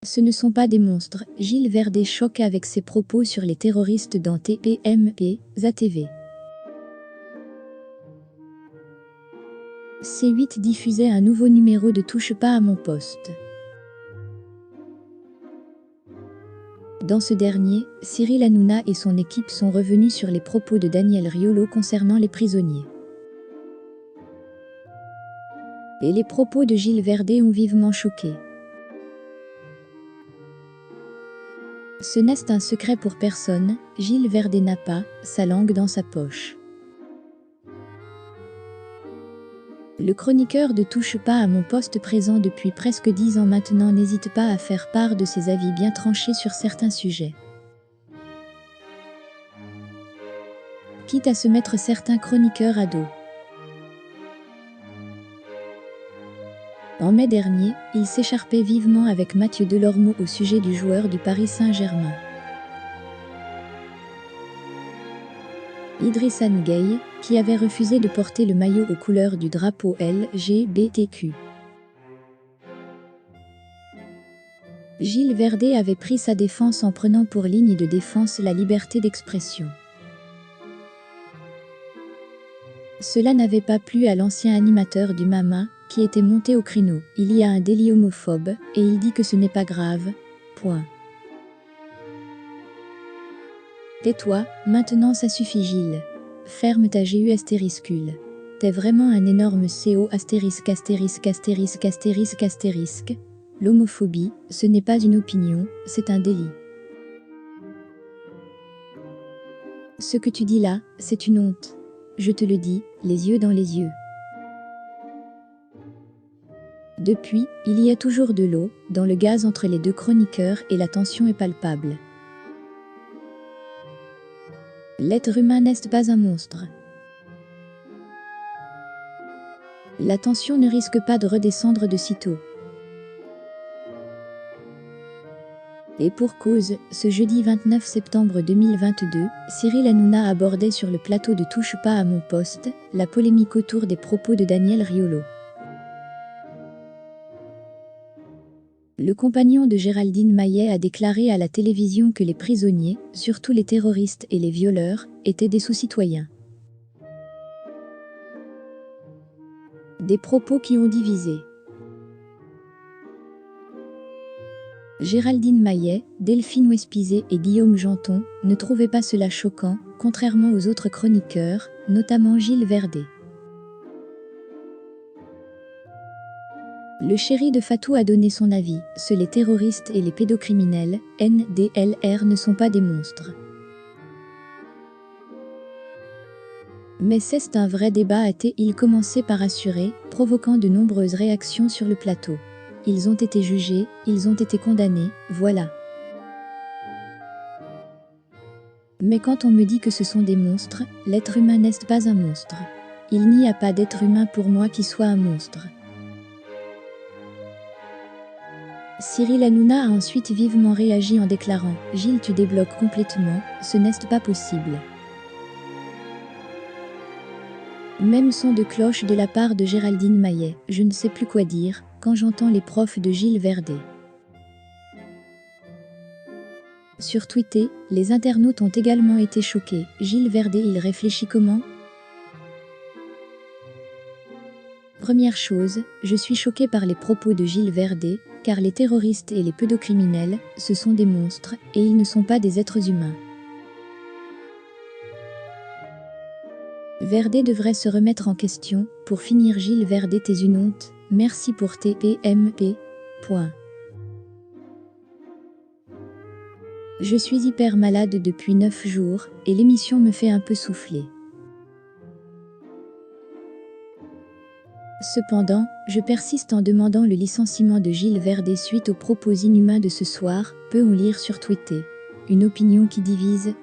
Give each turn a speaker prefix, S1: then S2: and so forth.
S1: Ce ne sont pas des monstres, Gilles Verdé choque avec ses propos sur les terroristes dans TPMP, ZATV. C8 diffusait un nouveau numéro de Touche pas à mon poste. Dans ce dernier, Cyril Hanouna et son équipe sont revenus sur les propos de Daniel Riolo concernant les prisonniers. Et les propos de Gilles Verdé ont vivement choqué. Ce n'est un secret pour personne, Gilles Verdé n'a pas sa langue dans sa poche. Le chroniqueur de Touche pas à mon poste présent depuis presque 10 ans maintenant n'hésite pas à faire part de ses avis bien tranchés sur certains sujets. Quitte à se mettre certains chroniqueurs à dos. En mai dernier, il s'écharpait vivement avec Mathieu Delormeau au sujet du joueur du Paris Saint-Germain. Idrissa Gueye, qui avait refusé de porter le maillot aux couleurs du drapeau LGBTQ. Gilles Verdé avait pris sa défense en prenant pour ligne de défense la liberté d'expression. Cela n'avait pas plu à l'ancien animateur du Mama, qui était monté au créneau. Il y a un délit homophobe, et il dit que ce n'est pas grave. Point. Tais-toi, maintenant ça suffit Gilles. Ferme ta GU astériscule. T'es vraiment un énorme CO astérisque astérisque astérisque astérisque astérisque. L'homophobie, ce n'est pas une opinion, c'est un délit. Ce que tu dis là, c'est une honte. Je te le dis, les yeux dans les yeux. Depuis, il y a toujours de l'eau dans le gaz entre les deux chroniqueurs et la tension est palpable. L'être humain n'est pas un monstre. La tension ne risque pas de redescendre de sitôt. Et pour cause, ce jeudi 29 septembre 2022, Cyril Hanouna abordait sur le plateau de Touche pas à mon poste, la polémique autour des propos de Daniel Riolo. Le compagnon de Géraldine Maillet a déclaré à la télévision que les prisonniers, surtout les terroristes et les violeurs, étaient des sous-citoyens. Des propos qui ont divisé. Géraldine Maillet, Delphine Wespizet et Guillaume Janton ne trouvaient pas cela choquant, contrairement aux autres chroniqueurs, notamment Gilles Verdé. Le chéri de Fatou a donné son avis, les terroristes et les pédocriminels, NDLR ne sont pas des monstres. Mais c'est un vrai débat a-t-il commencé par assurer, provoquant de nombreuses réactions sur le plateau. Ils ont été jugés, ils ont été condamnés, voilà. Mais quand on me dit que ce sont des monstres, l'être humain n'est pas un monstre. Il n'y a pas d'être humain pour moi qui soit un monstre. Cyril Hanouna a ensuite vivement réagi en déclarant « Gilles, tu débloques complètement, ce n'est pas possible ». Même son de cloche de la part de Géraldine Maillet, je ne sais plus quoi dire, quand j'entends les profs de Gilles Verdé. Sur Twitter, les internautes ont également été choqués. Gilles Verdé, il réfléchit comment? Première chose, je suis choqué par les propos de Gilles Verdé, car les terroristes et les pédocriminels, ce sont des monstres, et ils ne sont pas des êtres humains. Verdé devrait se remettre en question. Pour finir, Gilles Verdé, t'es une honte. Merci pour TPMP. Point. Je suis hyper malade depuis 9 jours, et l'émission me fait un peu souffler. Cependant, je persiste en demandant le licenciement de Gilles Verdé suite aux propos inhumains de ce soir, peut-on lire sur Twitter. Une opinion qui divise,